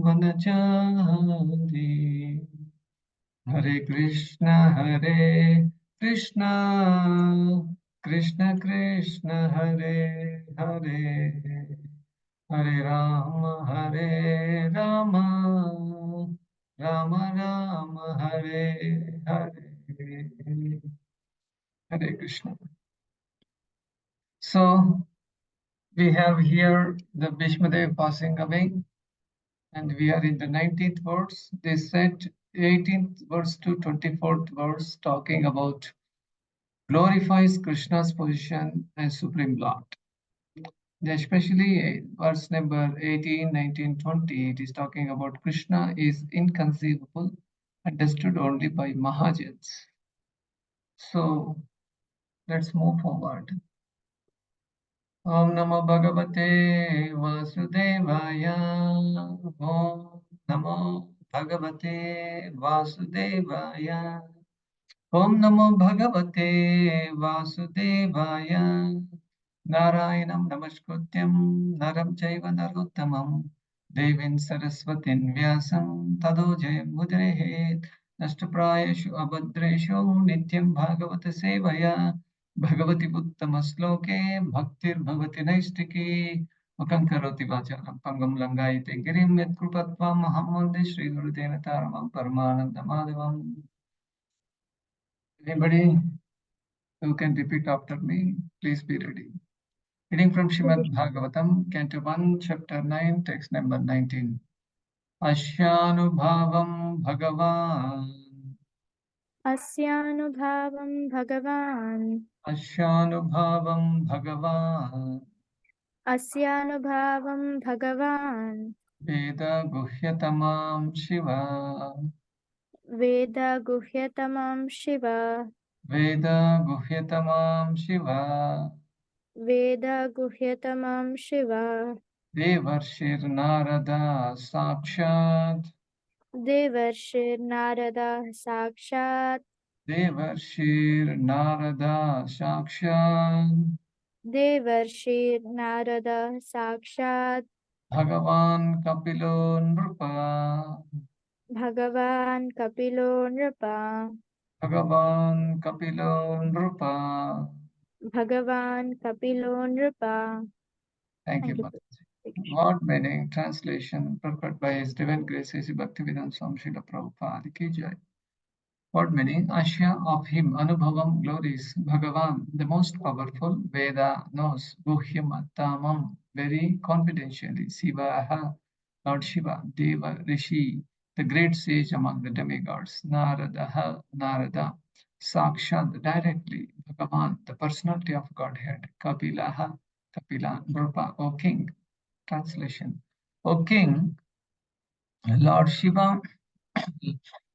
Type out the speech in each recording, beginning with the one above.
vanachari. Hare Krishna, Krishna Krishna, Hare Hare, Hare Rama, Rama Rama, Hare Hare. Hare Krishna. So we have here the Bhishmadev passing away, and we are in the 19th verse. They said 18th verse to 24th verse talking about glorifies Krishna's position as Supreme Lord. Especially verse number 18, 19, 20, it is talking about Krishna is inconceivable, understood only by Mahajans. So let's move forward. Om Namo Bhagavate Vasudevaya. Om Namo Bhagavate Vasudevaya. Om Namo Bhagavate Vasudevaya. Narayanam Namaskrutyam Naram Chaiva Narottamam Devin Saraswatin Vyasam Tado Jayam Mudrehet Nashtaprayashu Abhadreshu Nityam Bhagavata Sevaya Bhagavati Uttamasloke Bhaktir Bhavati Naistiki Mukam Karoti Vacharam Pangam Langayate Girim Yat Krupatvam Mahamande Sri Guru Devataramam Paramananda Madhavam. Anybody who can repeat after me, please be ready. Reading from Srimad Bhagavatam, Canto 1, Chapter 9, Text number 19. Asyanubhavam Bhagavan. Asyanubhavam Bhagavan. Asyanubhavam Bhagavan. Asyanubhavam Bhagavan. Veda Guhyatamam Shiva. Veda Guhyatamam Shiva. Veda Guhyatamam Shiva. Veda Guhyatamam Shiva. Devarshir Narada Sakshat. Devarshir Narada Sakshat. Devarshir Narada Sakshat. Devarshir Narada Sakshat. Bhagavan Kapilo Nrupa. Bhagavan Kapilo Nrpa. Bhagavan Kapilo Nrupa. Bhagavan Kapilo Nrpa. Thank you, Mataji. Word meaning, translation, prepared by His Divine Grace, A.C. Bhaktivedanta Swami Srila Prabhupada Ki Jai. Word meaning, Ashya of him, Anubhavam glories, Bhagavan, the most powerful, Veda knows, Guhyam Attamam, very confidentially, Sivaha, Lord Shiva, Deva, Rishi, the great sage among the demigods, Naradaha, Narada, Sakshat, directly, Bhagavan, the personality of Godhead, Kapilaha, Kapila, Nrupa, O king. Translation. O king, Lord Shiva,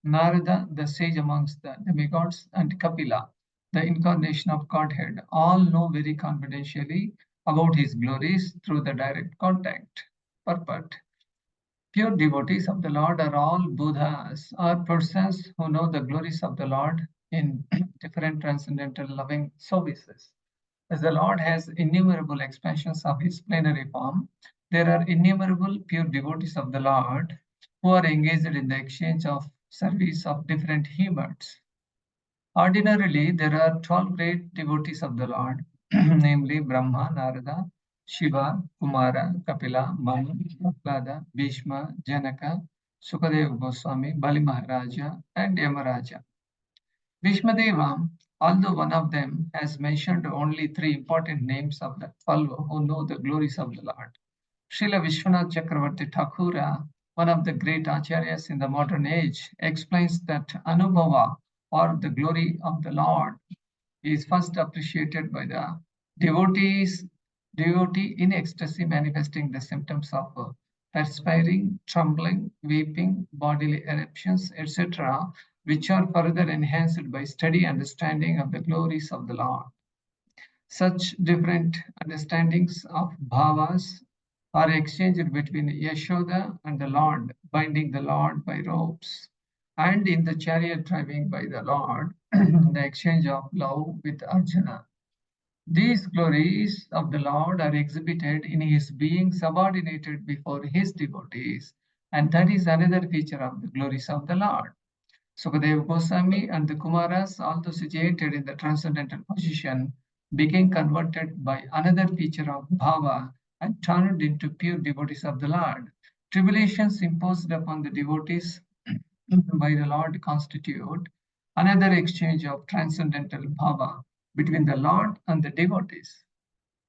Narada, the sage amongst the demigods, and Kapila, the incarnation of Godhead, all know very confidentially about his glories through the direct contact. Purport. Pure devotees of the Lord are all Buddhas, or persons who know the glories of the Lord in different transcendental loving services. As the Lord has innumerable expansions of his plenary form, there are innumerable pure devotees of the Lord who are engaged in the exchange of service of different humans. Ordinarily, there are 12 great devotees of the Lord, namely Brahma, Narada, Shiva, Kumara, Kapila, Manu, Prahlada, Bhishma, Janaka, Sukadeva Goswami, Bali Maharaja, and Yamaraja. Bhishmadeva, although one of them, has mentioned only 3 important names of the 12 who know the glories of the Lord. Srila Vishwanath Chakravarti Thakura, one of the great acharyas in the modern age, explains that Anubhava, or the glory of the Lord, is first appreciated by the devotee in ecstasy, manifesting the symptoms of perspiring, trembling, weeping, bodily eruptions, etc., which are further enhanced by steady understanding of the glories of the Lord. Such different understandings of bhavas are exchanged between Yashoda and the Lord, binding the Lord by ropes, and in the chariot driving by the Lord, the exchange of love with Arjuna. These glories of the Lord are exhibited in his being subordinated before his devotees, and that is another feature of the glories of the Lord. Sukadeva Goswami and the Kumaras, although situated in the transcendental position, became converted by another feature of bhava and turned into pure devotees of the Lord. Tribulations imposed upon the devotees by the Lord constitute another exchange of transcendental bhava between the Lord and the devotees.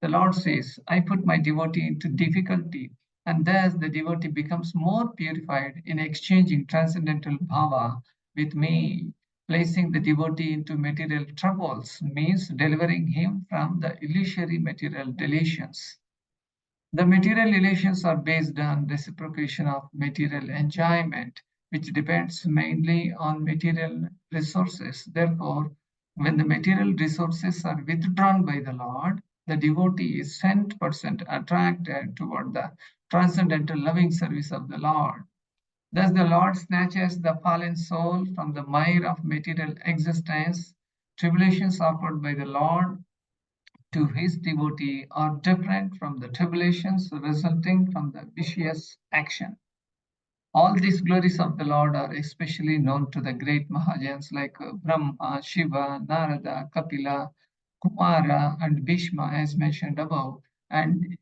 The Lord says, I put my devotee into difficulty, and thus the devotee becomes more purified in exchanging transcendental bhava with me. Placing the devotee into material troubles means delivering him from the illusory material delusions. The material relations are based on reciprocation of material enjoyment, which depends mainly on material resources. Therefore, when the material resources are withdrawn by the Lord, the devotee is 100% attracted toward the transcendental loving service of the Lord. Thus, the Lord snatches the fallen soul from the mire of material existence. Tribulations offered by the Lord to his devotee are different from the tribulations resulting from the vicious action. All these glories of the Lord are especially known to the great Mahajans like Brahma, Shiva, Narada, Kapila, Kumara, and Bhishma, as mentioned above, and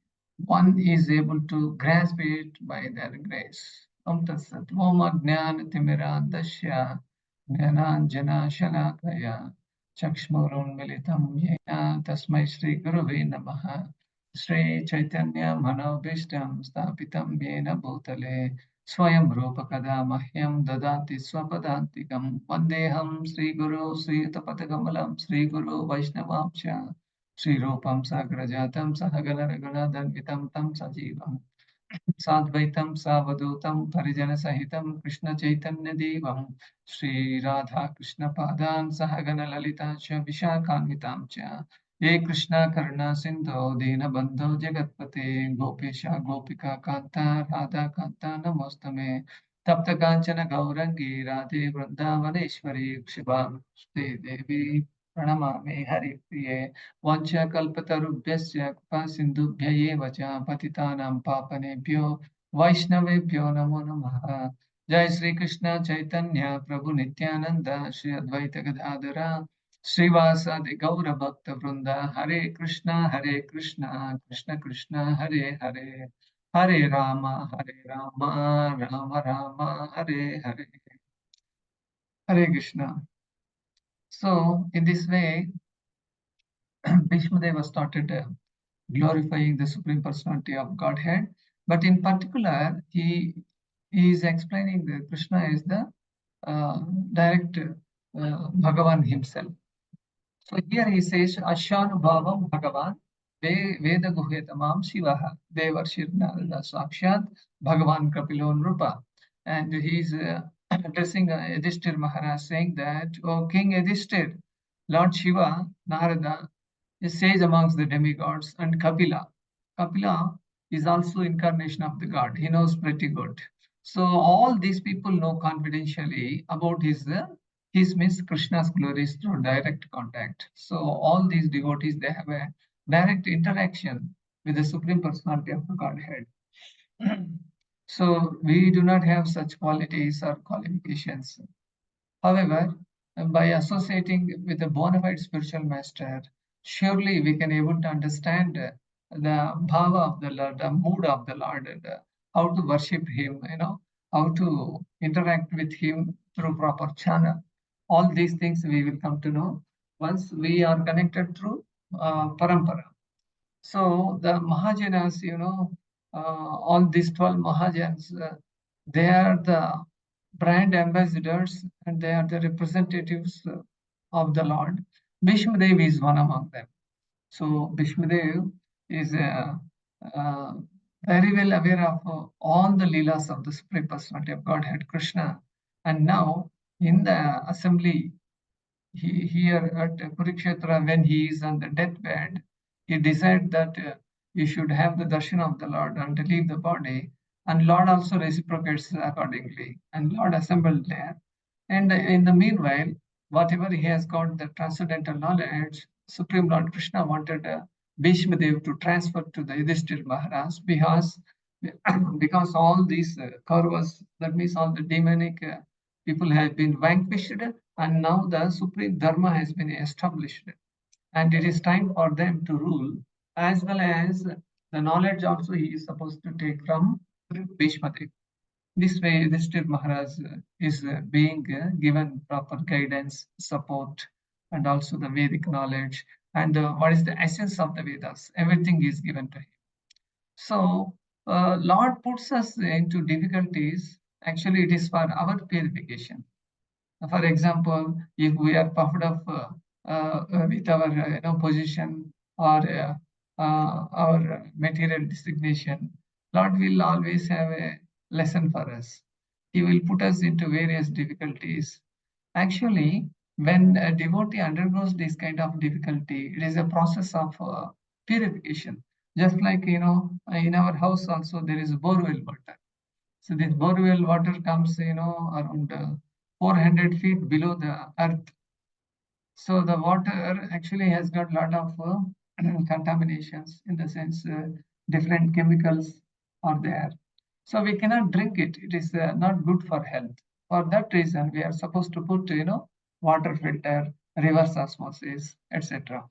one is able to grasp it by their grace. Om Tat Sat. Om Ajnana Timirandasya Jnananjana Shalakaya Chakshmurunmilitam Yena Tasmai Shri Gurave Namaha Shri Chaitanya Manobishtam Stapitam Yena Bhutale Swayam Rupa Kada Mahyam Dadanti Swapadantikam Vandeham Sri Guru Sri Tapatagamalam Sri Guru Vaishnavamsha Sri Rupam Sagrajatam Sahagana Raghunadanvitam Tam Sajivam साद्वैतं सावधूतं परिजनसहितं कृष्णचैतन्यदेवं श्रीराधाकृष्णपादान् सहगणललिता च विशाखान्वितां च हे कृष्णा करुणा सिन्धो दीनबन्धो जगत्पते गोपेश गोपिका कान्ता राधा कान्ता नमोऽस्तुते तप्त काञ्चन गौरङ्गी राधे वृन्दावनेश्वरी क्षिपां देवी प्रणमामि हरिप्रिये वाञ्छाकल्पतरुभ्यश्च कृपासिन्धुभ्य एव च पतितानां पावनेभ्यो वैष्णवेभ्यो नमो नमः जय श्री कृष्ण चैतन्य प्रभु नित्यानंद श्री अद्वैत गदाधर श्रीवासादि गौर भक्त वृंद हरे Krishna Krishna Krishna Hare Hare Hare Ram Ram Ram Hare Hare Hare Krishna. So in this way, Bhishmadeva started glorifying the Supreme Personality of Godhead, but in particular, he is explaining that Krishna is the direct Bhagavan himself. So here he says, Ashanubhavam Bhagavan Veda Guhetamam Shivaha Devarshir Narada Sakshat Bhagavan Kapilo Nrupa. And he is addressing Yudhishthir Maharaj saying that, O King Yudhishthir, Lord Shiva, Narada, is sage amongst the demigods, and Kapila. Kapila is also incarnation of the god. He knows pretty good. So all these people know confidentially about his means Krishna's glories through direct contact. So all these devotees, they have a direct interaction with the Supreme Personality of the Godhead. So we do not have such qualities or qualifications. However, by associating with a bona fide spiritual master, surely we can able to understand the bhava of the Lord, the mood of the Lord, and how to worship Him, how to interact with Him through proper channel. All these things we will come to know once we are connected through parampara. So the Mahajanas, all these 12 Mahajans, they are the brand ambassadors and they are the representatives of the Lord. Bhishmadev is one among them. So Bhishmadev is very well aware of all the leelas of the Supreme Personality of Godhead, Krishna. And now in the assembly here at Kurukshetra, when he is on the deathbed, he decided that he should have the darshan of the Lord and to leave the body. And Lord also reciprocates accordingly. And Lord assembled there. And in the meanwhile, whatever he has got, the transcendental knowledge, Supreme Lord Krishna wanted Bhishma Dev to transfer to the Yudhishthir Maharaj because all these Kauravas, that means all the demonic people have been vanquished, and now the supreme dharma has been established, and it is time for them to rule, as well as the knowledge also he is supposed to take from Bhishma Dev. This way, Yudhishthir Maharaj is being given proper guidance, support, and also the Vedic knowledge, and what is the essence of the Vedas. Everything is given to him. So, Lord puts us into difficulties. Actually, it is for our purification. For example, if we are puffed up with our position or our material designation, Lord will always have a lesson for us. He will put us into various difficulties. Actually, when a devotee undergoes this kind of difficulty, it is a process of purification. Just like in our house also there is borewell water. So this borewell water comes, around 400 feet below the earth. So the water actually has got a lot of contaminations, in the sense different chemicals are there. So we cannot drink it. It is not good for health. For that reason, we are supposed to put, water filter, reverse osmosis, etc.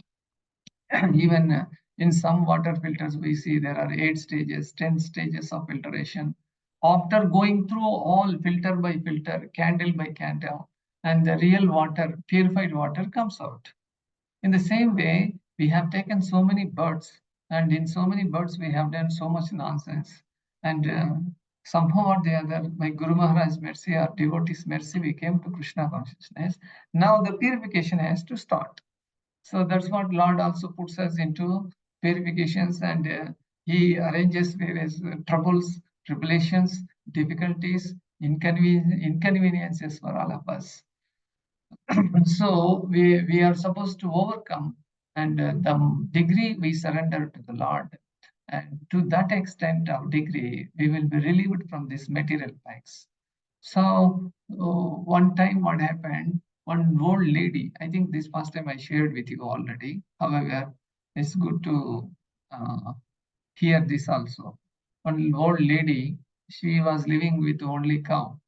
Even in some water filters, we see there are 8 stages, 10 stages of filtration. After going through all filter by filter, candle by candle, and the real water, purified water comes out. In the same way, we have taken so many birds, and in so many birds, we have done so much nonsense. And somehow or the other, by Guru Maharaj's mercy or devotee's mercy, we came to Krishna consciousness. Now the purification has to start. So that's what Lord also puts us into purifications, and he arranges various troubles, tribulations, difficulties, inconveniences for all of us. So we are supposed to overcome, and the degree we surrender to the Lord, and to that extent of degree, we will be relieved from these material pangs. So one time what happened, one old lady, I think this past time I shared with you already. However, it's good to hear this also. One old lady, she was living with only cow,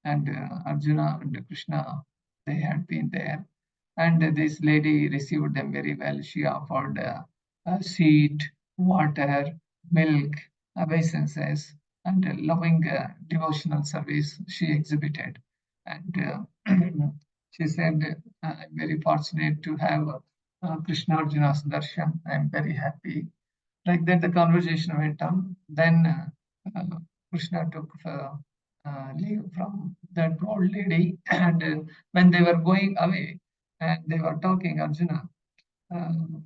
and Arjuna and Krishna, they had been there. And this lady received them very well. She offered seed, water, milk, obeisances, and loving devotional service she exhibited. And she said, I'm very fortunate to have Krishna Arjuna's darshan. I'm very happy. Like that, the conversation went on. Then Krishna took leave from that old lady, and when they were going away, and they were talking, Arjuna, um,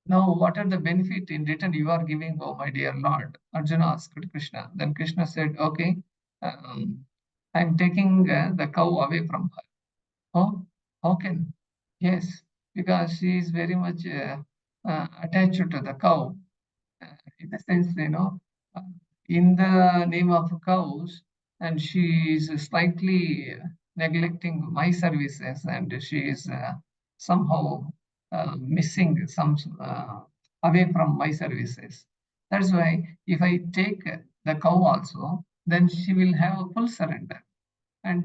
now what are the benefit in return you are giving, oh my dear Lord? Arjuna asked Krishna. Then Krishna said, okay, I'm taking the cow away from her. Oh, how can? Yes, because she is very much attached to the cow. In the sense, uh, in the name of cows, and she is slightly neglecting my services, and she is somehow missing some away from my services. That's why if I take the cow also, then she will have a full surrender, and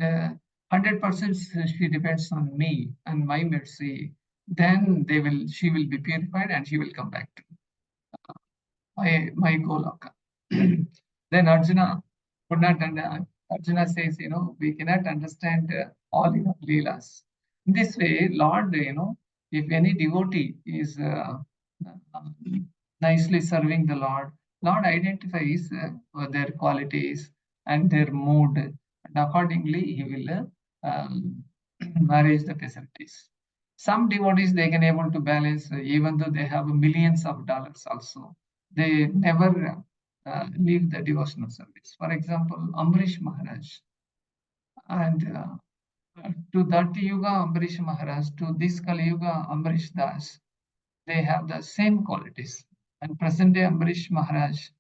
100% she depends on me and my mercy. Then she will be purified, and she will come back to my Goloka. Then Arjuna could not Arjuna says, we cannot understand all your leelas. In this way, Lord, if any devotee is uh, nicely serving the Lord, Lord identifies their qualities and their mood, and accordingly He will arrange the facilities. Some devotees, they can able to balance, even though they have millions of dollars also, they never leave the devotional service. For example, Ambrish Maharaj, and to that Yuga Ambrish Maharaj, to this Kali Yuga Ambrish Das, they have the same qualities. And present day Ambrish Maharaj,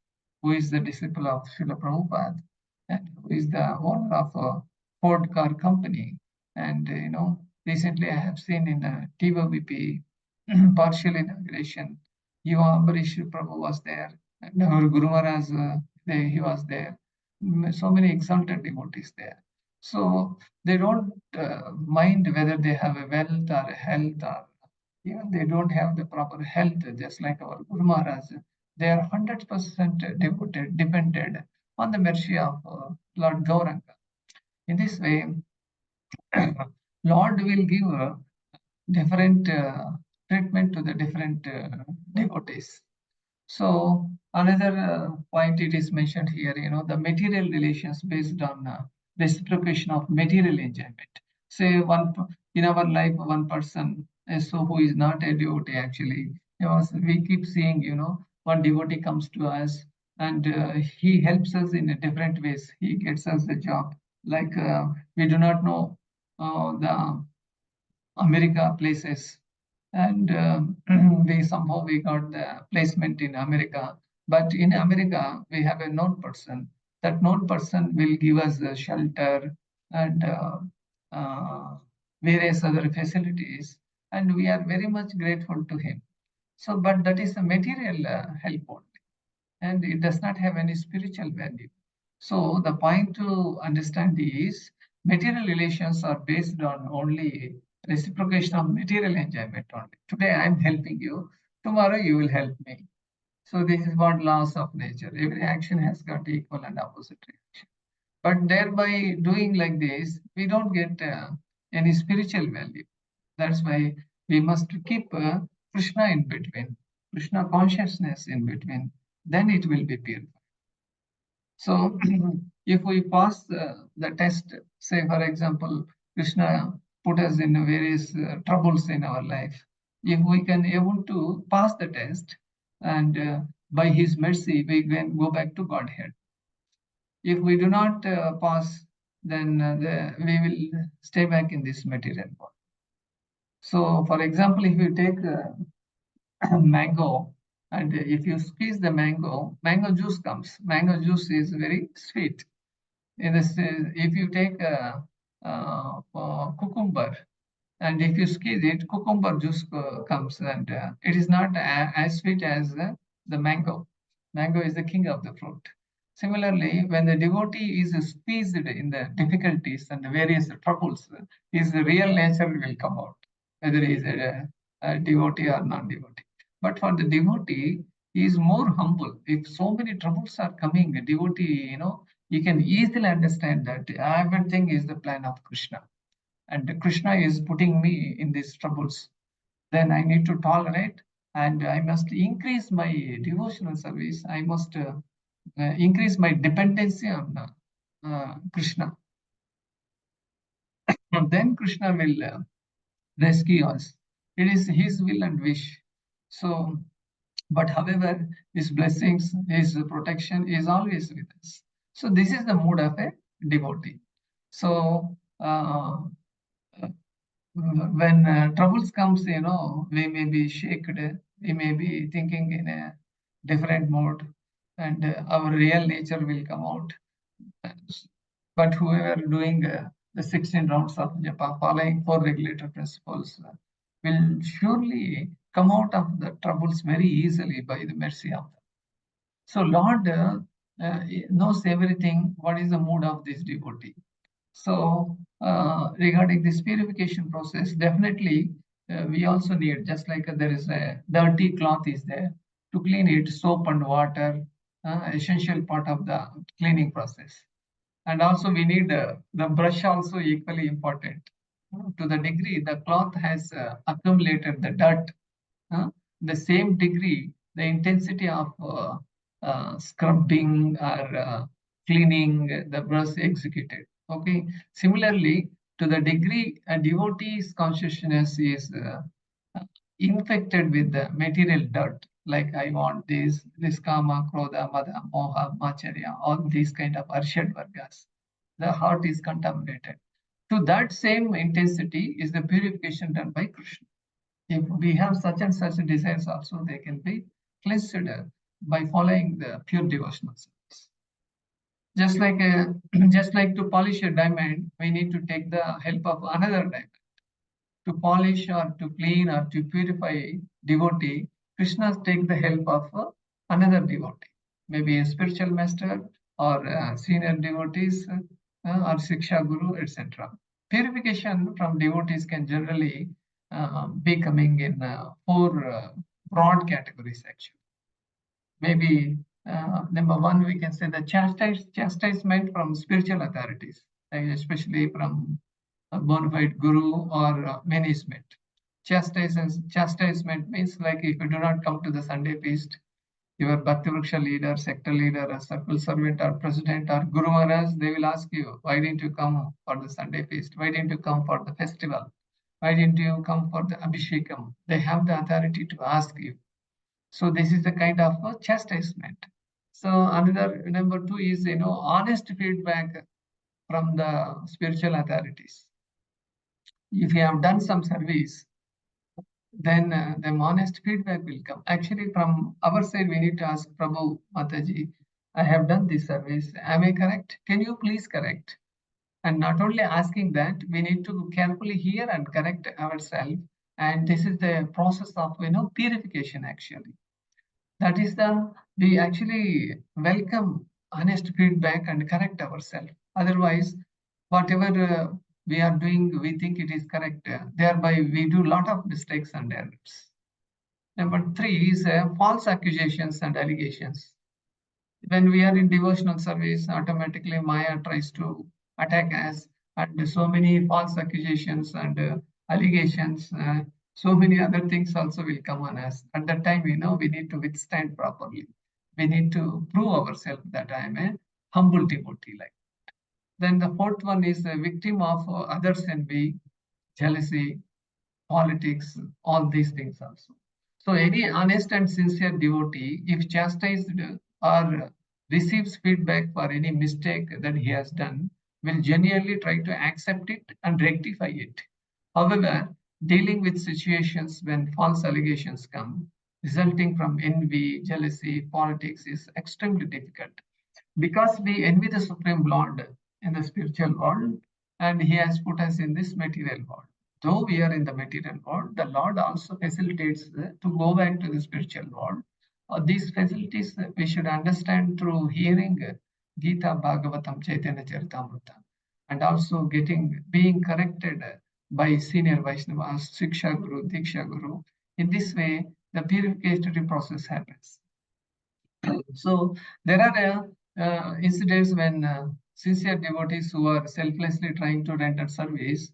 who is the disciple of Srila Prabhupada, and who is the owner of a Ford car company. And recently I have seen in the TVP partial inauguration. Eva Ambarish Prabhu was there, and our Guru Maharaj, he was there. So many exalted devotees there. So they don't mind whether they have a wealth or a health, or even they don't have the proper health, just like our Guru Maharaj. They are 100% devoted, dependent on the mercy of Lord Gauranga. In this way, Lord will give different treatment to the different devotees. So another point it is mentioned here, the material relations based on reciprocation of material enjoyment. Say in our life, one person so who is not a devotee actually, we keep seeing, one devotee comes to us and he helps us in a different ways. He gets us a job. Like we do not know the America places, and we somehow we got the placement in America. But in America, we have a known person. That known person will give us shelter and uh, various other facilities, and we are very much grateful to him. So, but that is a material help only, and it does not have any spiritual value. So the point to understand is material relations are based on only reciprocation of material enjoyment only. Today I am helping you, tomorrow you will help me. So this is what laws of nature. Every action has got equal and opposite reaction. But thereby doing like this, we don't get any spiritual value. That's why we must keep Krishna in between, Krishna consciousness in between. Then it will be pure. So if we pass the test, say for example, Krishna put us in various troubles in our life. If we can able to pass the test, and by His mercy we can go back to Godhead. If we do not pass, then we will stay back in this material world. So, for example, if you take mango, and if you squeeze the mango juice comes. Mango juice is very sweet. In this, if you take cucumber, and if you squeeze it, cucumber juice comes, and it is not as sweet as the mango. Mango is the king of the fruit. Similarly, when the devotee is squeezed in the difficulties and the various troubles, his real nature will come out, whether he is a devotee or non-devotee. But for the devotee, he is more humble. If so many troubles are coming, a devotee, you can easily understand that everything is the plan of Krishna, and Krishna is putting me in these troubles. Then I need to tolerate, and I must increase my devotional service. I must increase my dependency on Krishna. And then Krishna will rescue us. It is His will and wish. So, but however, His blessings, His protection is always with us. So this is the mood of a devotee. So when troubles comes, we may be shaken, we may be thinking in a different mode, and our real nature will come out. But whoever doing the 16 rounds of japa, following four regulator principles, will surely come out of the troubles very easily by the mercy of them. So Lord knows everything. What is the mood of this devotee? So regarding this purification process, definitely we also need, just like there is a dirty cloth is there, to clean it, soap and water, essential part of the cleaning process. And also we need the brush also equally important. To the degree the cloth has accumulated the dirt, the same degree, the intensity of scrubbing or cleaning the brush executed. Okay. Similarly, to the degree a devotee's consciousness is infected with the material dirt, like I want this kama, krodha, mada, moha, macharya, all these kind of arshad vargas. The heart is contaminated. To that same intensity is the purification done by Krishna. If we have such and such desires also, they can be cleansed by following the pure devotional service. Just like just like to polish a diamond, we need to take the help of another diamond. to polish or to clean or to purify devotee, Krishna take the help of another devotee, maybe a spiritual master or senior devotees or Siksha Guru, etc. Purification from devotees can generally be coming in four broad categories actually. Maybe number one, we can say the chastisement from spiritual authorities, especially from a bona fide guru or management. Chastisement means like if you do not come to the Sunday feast, your Bhakti Vriksha leader, sector leader, a circle servant or president or Guru Maharaj, they will ask you, why didn't you come for the Sunday feast? Why didn't you come for the festival? Why didn't you come for the Abhishekam? They have the authority to ask you. So this is a kind of a chastisement. So another number two is honest feedback from the spiritual authorities. If you have done some service, then the honest feedback will come. Actually, from our side, we need to ask Prabhu Mataji, I have done this service. Am I correct? Can you please correct? And not only asking that, we need to carefully hear and correct ourselves. And this is the process of purification actually. That is we actually welcome honest feedback and correct ourselves. Otherwise, whatever we are doing, we think it is correct. Thereby, we do a lot of mistakes and errors. Number three is false accusations and allegations. When we are in devotional service, automatically Maya tries to attack us, and so many false accusations and allegations. So many other things also will come on us. At that time, we need to withstand properly. We need to prove ourselves that I am a humble devotee. Like then the fourth one is a victim of others' envy, jealousy, politics, all these things also. So any honest and sincere devotee, if chastised or receives feedback for any mistake that he has done, will genuinely try to accept it and rectify it. However, dealing with situations when false allegations come, resulting from envy, jealousy, politics is extremely difficult because we envy the Supreme Lord in the spiritual world and He has put us in this material world. Though we are in the material world, the Lord also facilitates to go back to the spiritual world. These facilities we should understand through hearing Gita, Bhagavatam, Chaitanya Charitamrita, and also being corrected by senior Vaishnavas, Siksha Guru, Diksha Guru. In this way, the purificatory process happens. So there are incidents when sincere devotees who are selflessly trying to render service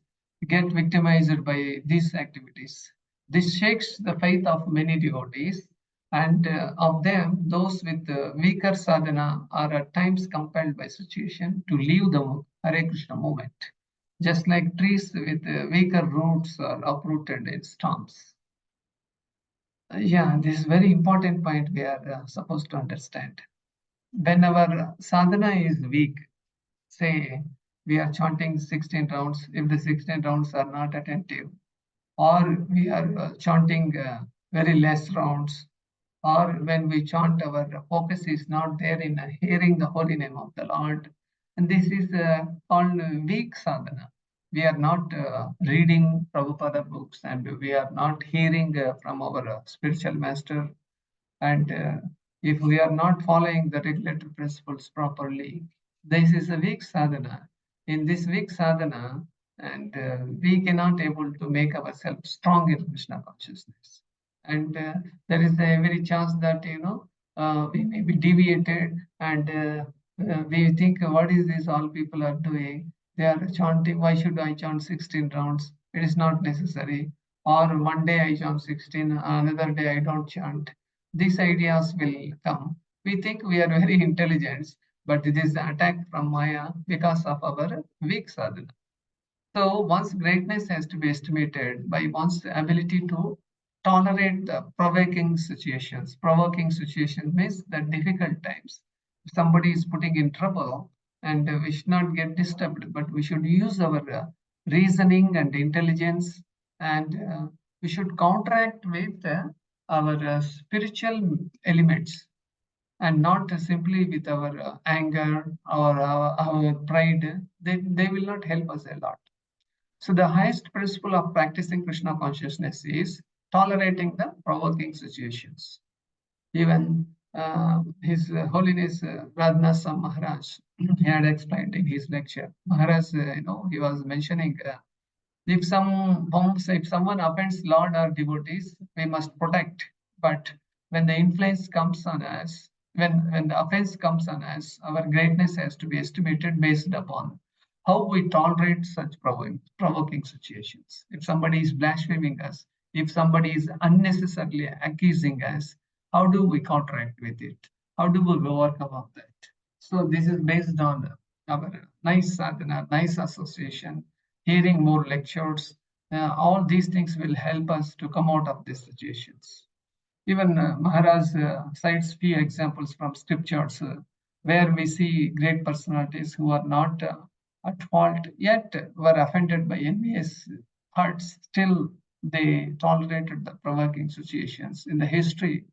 get victimized by these activities. This shakes the faith of many devotees, and of them, those with weaker sadhana are at times compelled by situation to leave the Hare Krishna movement, just like trees with weaker roots are uprooted in storms. Yeah, this is very important point we are supposed to understand. When our sadhana is weak, say we are chanting 16 rounds, if the 16 rounds are not attentive, or we are chanting very less rounds, or when we chant, our focus is not there in hearing the holy name of the Lord. And this is called weak sadhana. We are not reading Prabhupada books and we are not hearing from our spiritual master. And if we are not following the regulatory principles properly, this is a weak sadhana. In this weak sadhana, and we cannot able to make ourselves strong in Krishna consciousness. And there is a very chance that we may be deviated, and we think, what is this all people are doing? They are chanting. Why should I chant 16 rounds? It is not necessary. Or one day I chant 16, another day I don't chant. These ideas will come. We think we are very intelligent, but it is the attack from Maya because of our weak sadhana. So one's greatness has to be estimated by one's ability to tolerate the provoking situations. Provoking situations means the difficult times. If somebody is putting in trouble, and we should not get disturbed, but we should use our reasoning and intelligence, and we should counteract with our spiritual elements and not simply with our anger or our pride. They will not help us a lot. So the highest principle of practicing Krishna consciousness is tolerating the provoking situations. Even His Holiness Radhanasa Maharaj, he had explained in his lecture. Maharaj, he was mentioning if someone offends Lord or devotees, we must protect. But when the influence comes on us, when the offense comes on us, our greatness has to be estimated based upon how we tolerate such provoking situations. If somebody is blaspheming us, if somebody is unnecessarily accusing us, how do we counteract with it? How do we overcome that? So this is based on our nice sadhana, nice association, hearing more lectures. All these things will help us to come out of these situations. Even Maharaj cites few examples from scriptures where we see great personalities who are not at fault yet were offended by envious hearts. Still, they tolerated the provoking situations. In the history,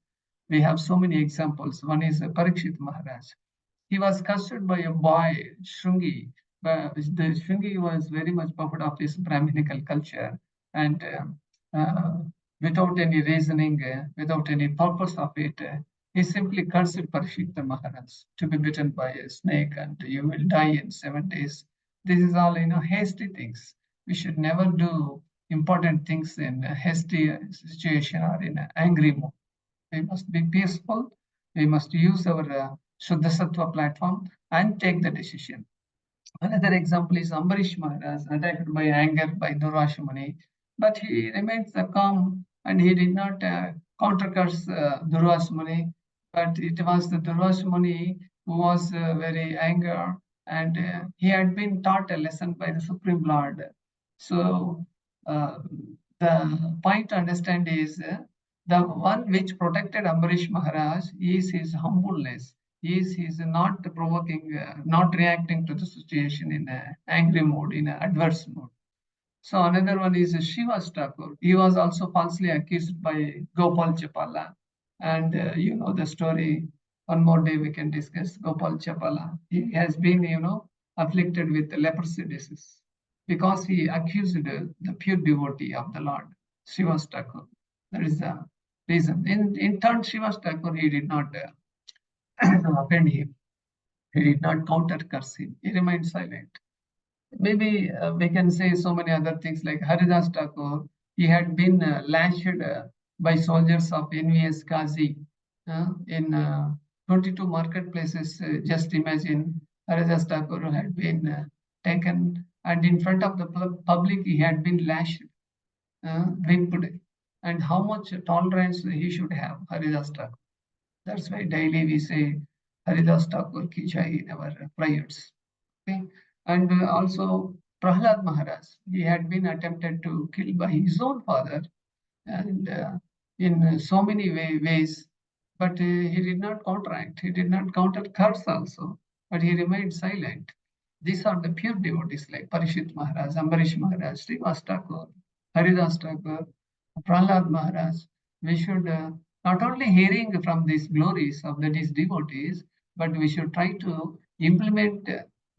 we have so many examples. One is Parikshit Maharaj. He was cursed by a boy, Shungi. The Shungi was very much puffed of his Brahminical culture, and without any reasoning, without any purpose of it, he simply cursed Parikshit Maharaj to be bitten by a snake and you will die in 7 days. This is all, hasty things. We should never do important things in a hasty situation or in an angry mood. We must be peaceful. We must use our Shuddha Sattva platform and take the decision. Another example is Ambarish Maharaj, attacked by anger by Durvashamuni, but he remained calm and he did not countercurse Durvashamuni, but it was the Durvashamuni who was very angry and he had been taught a lesson by the Supreme Lord. So uh, the point to understand is the one which protected Ambarish Maharaj is his humbleness, is he's not provoking, not reacting to the situation in an angry mode, in an adverse mode. So another one is Shiva Thakur. He was also falsely accused by Gopal Chapala. And you know the story. One more day we can discuss Gopal Chapala. He has been, afflicted with leprosy disease because he accused the pure devotee of the Lord, Shiva Thakur. That is the reason. In turn, Shiva Thakur, he did not offend him. He did not counter curse him. He remained silent. Maybe we can say so many other things like Haridas Thakur. He had been lashed by soldiers of envious Kazi in 22 marketplaces. Just imagine Haridas Thakur had been taken and in front of the public he had been lashed, whipped. And how much tolerance he should have, Haridas Thakur. That's why daily we say Haridas Thakur ki jai in our prayers. Okay? And also Prahlad Maharaj, he had been attempted to kill by his own father and in so many ways, but he did not counteract, he did not counter curse also, but he remained silent. These are the pure devotees like Parishit Maharaj, Ambarish Maharaj, Srivas Thakur, Haridas Thakur, Prahlad Maharaj. We should not only hearing from these glories of these devotees, but we should try to implement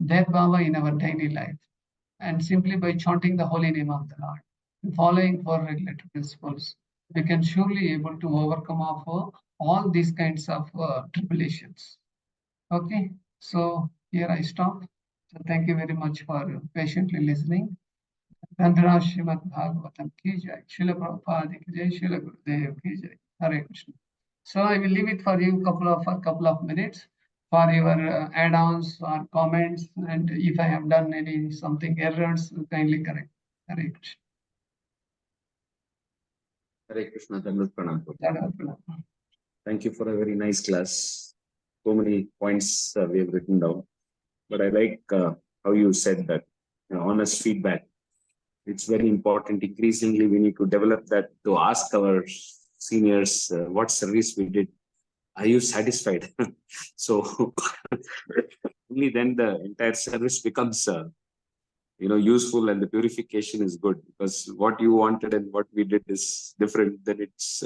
their bhava in our daily life. And simply by chanting the holy name of the Lord, following four regulative principles, we can surely able to overcome all these kinds of tribulations. Okay, so here I stop. So thank you very much for patiently listening. Gandhara Srimad Bhagavatam ki jai, Srila Prabhupada ki jai, Srila Gurudev ki jai. Hare Krishna. So I will leave it for you for a couple of minutes for your add-ons or comments, and if I have done any something errors, kindly correct. Hare Krishna. Hare Krishna, Dandavat Pranam. Dandavat Pranam. Thank you for a very nice class. So many points we have written down, but I like how you said that honest feedback. It's very important. Increasingly, we need to develop that, to ask our seniors what service we did. Are you satisfied? So only then the entire service becomes useful, and the purification is good, because what you wanted and what we did is different. Then it's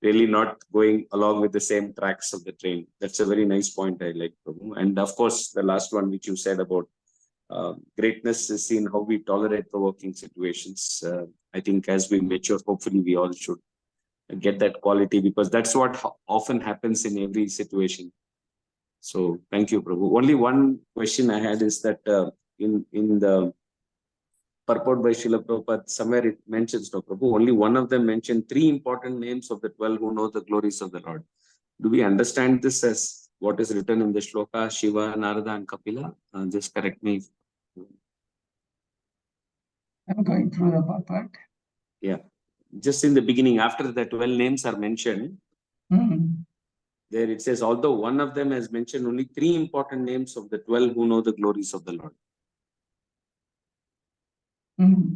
really not going along with the same tracks of the train. That's a very nice point I like, Prabhu. And of course, the last one which you said about Greatness is seen how we tolerate provoking situations. I think as we mature, hopefully we all should get that quality, because that's what often happens in every situation. So thank you, Prabhu. Only one question I had is that in the purport by Srila Prabhupada, somewhere it mentions, no, Prabhu, only one of them mentioned 3 important names of the 12 who know the glories of the Lord. Do we understand this as what is written in the shloka, Shiva, Narada, and Kapila? Just correct me. I'm going through the purport. Yeah. Just in the beginning, after the 12 names are mentioned, there it says, although one of them has mentioned only 3 important names of the 12 who know the glories of the Lord.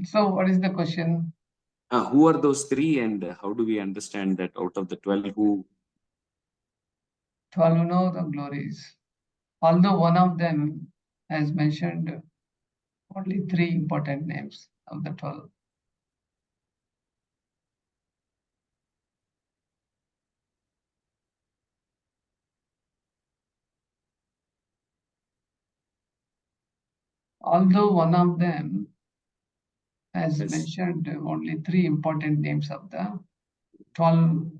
So what is the question? Who are those 3, and how do we understand that out of the 12 who 12 who know the glories. Although one of them has mentioned only 3 important names of the 12. Although one of them has mentioned only 3 important names of the 12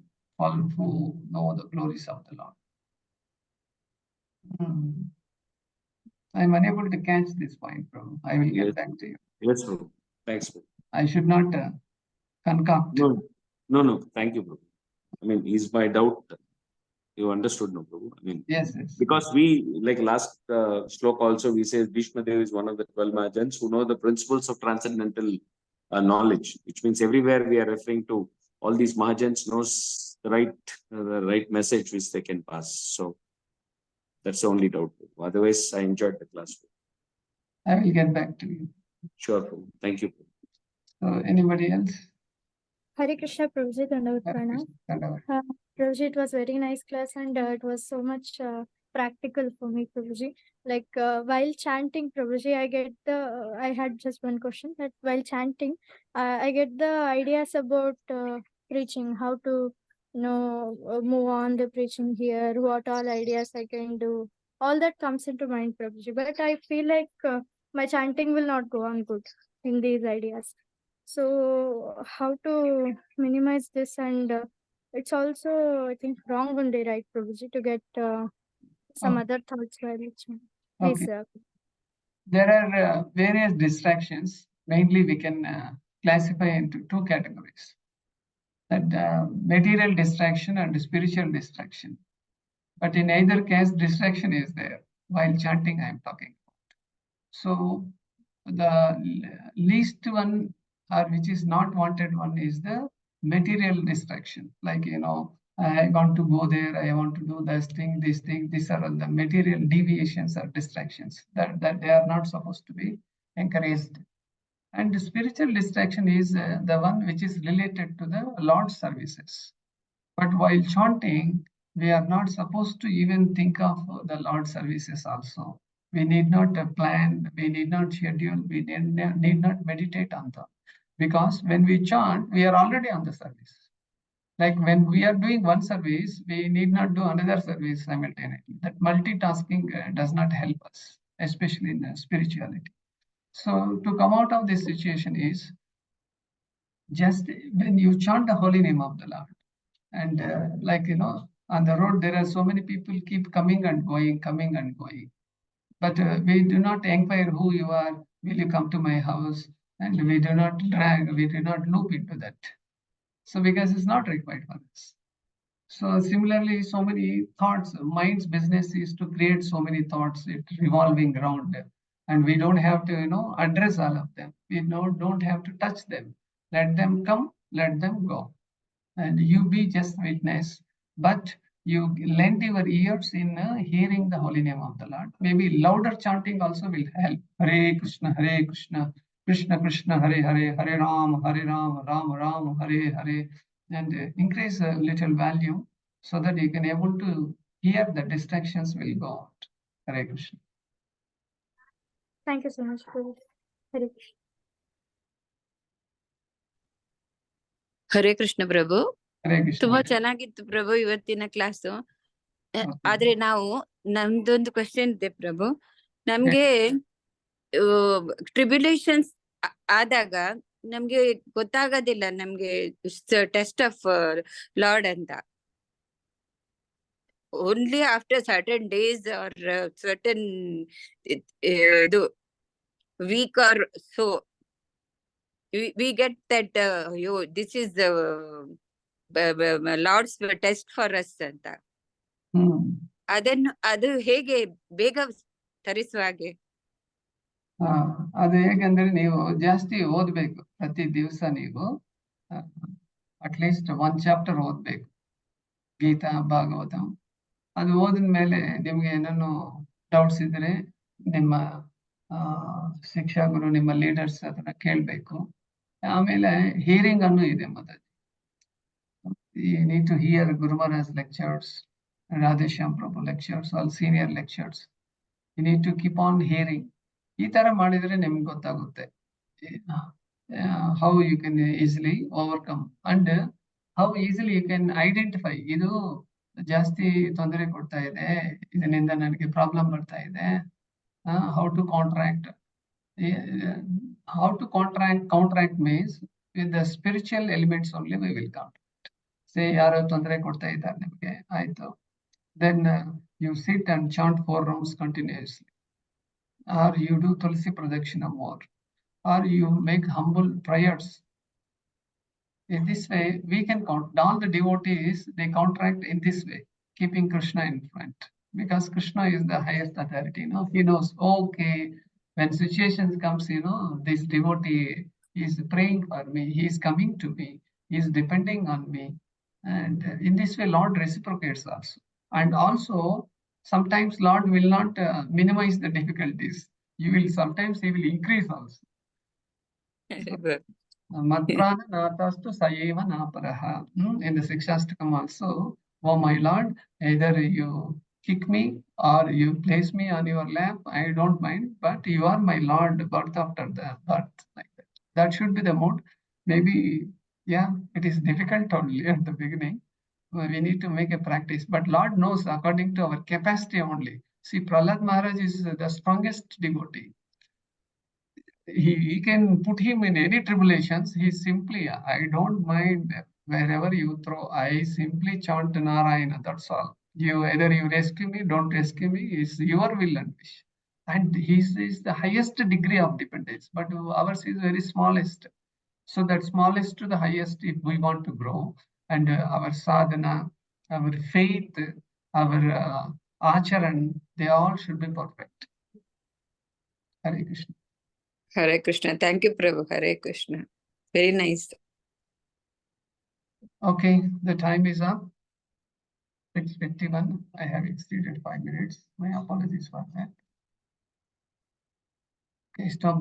who know the glories of the Lord. I'm unable to catch this point, Prabhu. I will get back to you. Yes, Prabhu. Thanks, Prabhu. I should not concoct. No. Thank you, Prabhu. I mean, is my doubt you understood, no, Prabhu? I mean, yes. Because we, like last shloka also, we say Bhishma Dev is one of the 12 Mahajans who know the principles of transcendental knowledge, which means everywhere we are referring to all these Mahajans knows the right message which they can pass. So that's the only doubt. Otherwise, I enjoyed the class. I will get back to you. Sure, Prabhu. Thank you. So anybody else? Hare Krishna, Prabhuji, Dandavat Pranam. Prabhuji, it was very nice class, and it was so much practical for me, Prabhuji. Like while chanting, Prabhuji, I had just one question, that while chanting, I get the ideas about preaching, how to, move on the preaching here, what all ideas I can do. All that comes into mind, Prabhuji. But I feel like my chanting will not go on good in these ideas. So how to minimize this? And it's also, I think, wrong one day, right, Prabhuji, to get some other thoughts while chanting. Please, Okay. There are various distractions. Mainly we can classify into 2 categories. That material distraction and spiritual distraction. But in either case, distraction is there. While chanting, I am talking about. So the least one, or which is not wanted one, is the material distraction. Like, I want to go there, I want to do this thing. These are all the material deviations or distractions that they are not supposed to be encouraged. And the spiritual distraction is the one which is related to the Lord's services. But while chanting, we are not supposed to even think of the Lord's services also. We need not plan, we need not schedule, we need not meditate on them. Because when we chant, we are already on the service. Like when we are doing one service, we need not do another service simultaneously. That multitasking does not help us, especially in spirituality. So to come out of this situation is just when you chant the holy name of the Lord, and on the road there are so many people keep coming and going, but we do not inquire who you are, will you come to my house, and we do not loop into that. So because it's not required for us. So similarly, so many thoughts, mind's business is to create so many thoughts, it revolving around them. And we don't have to, address all of them. We don't have to touch them. Let them come, let them go. And you be just witness, but you lend your ears in hearing the holy name of the Lord. Maybe louder chanting also will help. Hare Krishna, Krishna Krishna, Hare Hare, Hare Ram, Ram Ram, Hare Hare, and increase a little volume so that you can able to hear the distractions will go out. Hare Krishna. Thank you so much, Prabhu. Hare Krishna. Hare Krishna Prabhu. Hare Krishna. ತುಂಬಾ ಚೆನ್ನಾಗಿತ್ತು ಪ್ರಭು ಇವತ್ತಿನ class. ಆದ್ರೆ ನಮ್ದೊಂದು question ಇದೆ ಪ್ರಭು. ನಮ್ಗೆ ಟ್ರಿಬ್ಯುಲೇಷನ್ಸ್ ಆದಾಗ ನಮ್ಗೆ ಗೊತ್ತಾಗೋದಿಲ್ಲ ನಮ್ಗೆ ಟೆಸ್ಟ್ ಆಫ್ ಲಾರ್ಡ್ ಅಂತ. Only after certain days or certain ಇದು week or so we get that this is the Lord's test for us ಅಂತ. ಅದು ಹೇಗೆ ಬೇಗ ತರಿಸುವ ಹಾಗೆ? ಅದು ಹೇಗಂದ್ರೆ ನೀವು ಜಾಸ್ತಿ ಓದ್ಬೇಕು. ಪ್ರತಿ ದಿವಸ ನೀವು ಅಟ್ಲೀಸ್ಟ್ 1 ಚಾಪ್ಟರ್ ಓದ್ಬೇಕು, ಗೀತಾ ಭಾಗವತ. ಅದು ಓದಿದ ಮೇಲೆ ನಿಮ್ಗೆ ಏನೇನು ಡೌಟ್ಸ್ ಇದ್ರೆ ನಿಮ್ಮ ಶಿಕ್ಷಾ ಗುರು, ನಿಮ್ಮ ಲೀಡರ್ಸ್ ಅದನ್ನ ಕೇಳ್ಬೇಕು. ಆಮೇಲೆ ಹಿಯರಿಂಗ್ ಅನ್ನು ಇದೆ. ಮೊದಲು you need to hear Guru Maharaj lectures, Radheshyam Prabhu lectures, all senior lectures. You need to keep on hearing. ಈ ತರ ಮಾಡಿದ್ರೆ ನಿಮ್ಗೆ ಗೊತ್ತಾಗುತ್ತೆ how you can easily overcome and how easily you can identify. ಇದು ಜಾಸ್ತಿ ತೊಂದರೆ ಕೊಡ್ತಾ ಇದೆ, ಇದರಿಂದ ನನಗೆ ಪ್ರಾಬ್ಲಮ್ ಬರ್ತಾ ಇದೆ. how to counteract. How to counteract means with the spiritual elements only we will counteract. Say ಯಾರೋ ತೊಂದರೆ ಕೊಡ್ತಾ ಇದ್ದಾರೆ ನಿಮಗೆ, ಆಯ್ತು, then you sit and chant 4 rounds continuously, or you do tulsi pradakshina more, or you make humble prayers. In this way we can count. All the devotees, they counteract in this way, keeping Krishna in front, because Krishna is the highest authority. He knows, okay, when situations comes, this devotee is praying for me, he is coming to me, he is depending on me. And in this way Lord reciprocates also. And also sometimes Lord will not minimize the difficulties. Sometimes he will increase also. Matprana natastu sayeva naparaha. In the Sikshastakam also, oh my Lord, either you kick me or you place me on your lap, I don't mind, but you are my Lord birth after the birth. Like that. That should be the mood. Maybe, yeah, it is difficult only at the beginning. We need to make a practice, but Lord knows according to our capacity only. See, Prahlad Maharaj is the strongest devotee. He can put him in any tribulations. He simply, I don't mind wherever you throw, I simply chant Narayana, that's all. Either you rescue me, don't rescue me, is your will and wish. And his is the highest degree of dependence, but ours is very smallest. So that smallest to the highest, if we want to grow, and our sadhana, our faith, our acharan, they all should be perfect. Hare Krishna. Hare Krishna. Thank you, Prabhu. Hare Krishna. Very nice. Okay, the time is up. 6:51. I have exceeded 5 minutes. My apologies for that. Okay, stop the